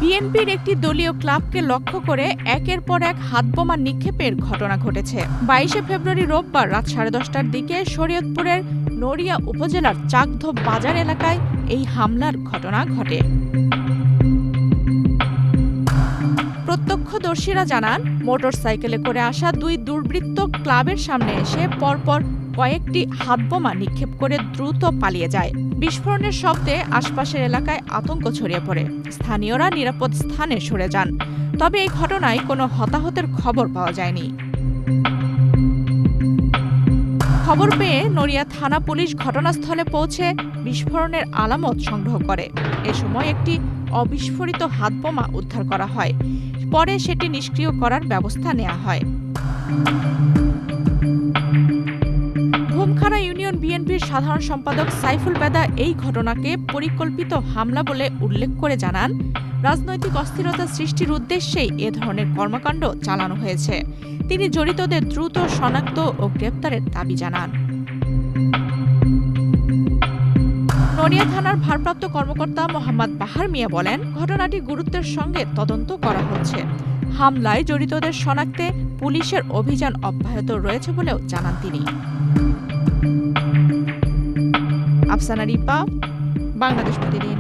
বিএনপির একটি দলীয় ক্লাবকে লক্ষ্য করে একের পর এক হাতবোমা নিক্ষেপের ঘটনা ঘটেছে। ২২শে ফেব্রুয়ারি রোববার রাত ১০:৩০টার দিকে শরীয়তপুরের নড়িয়া উপজেলার চাকধোপ বাজার এলাকায় এই হামলার ঘটনা ঘটে। প্রত্যক্ষদর্শীরা জানান, মোটরসাইকেলে করে আসা দুই দুর্বৃত্ত ক্লাবের সামনে এসে পরপর কয়েকটি হাতবোমা নিক্ষেপ করে দ্রুত পালিয়ে যায়। বিস্ফোরণের শব্দে আশপাশের এলাকায় আতঙ্ক ছড়িয়ে পড়ে। স্থানীয়রা নিরাপদ স্থানে সরে যান। তবে এই ঘটনায় কোনো হতাহতের খবর পাওয়া যায়নি। খবর পেয়ে নড়িয়া থানা পুলিশ ঘটনাস্থলে পৌঁছে বিস্ফোরণের আলামত সংগ্রহ করে। এ সময় একটি অবিস্ফোরিত হাতবোমা উদ্ধার করা হয়। পরে সেটি নিষ্ক্রিয় করার ব্যবস্থা নেওয়া হয়। ঘুমখাড়া ইউনিয়ন বিএনপির সাধারণ সম্পাদক সাইফুল বেদা এই ঘটনাকে পরিকল্পিত হামলা বলে উল্লেখ করে জানান, রাজনৈতিক অস্থিরতা সৃষ্টির উদ্দেশ্যেই এ ধরনের কর্মকাণ্ড চালানো হয়েছে। তিনি জড়িতদের দ্রুত শনাক্ত ও গ্রেপ্তারের দাবি জানান। নড়িয়া থানার ভারপ্রাপ্ত কর্মকর্তা মোহাম্মদ বাহার মিয়া বলেন, ঘটনাটি গুরুত্বের সঙ্গে তদন্ত করা হচ্ছে। হামলায় জড়িতদের শনাক্তে পুলিশের অভিযান অব্যাহত রয়েছে বলেও জানান তিনি। আফসানা রিপা, বাংলাদেশ প্রতিদিন।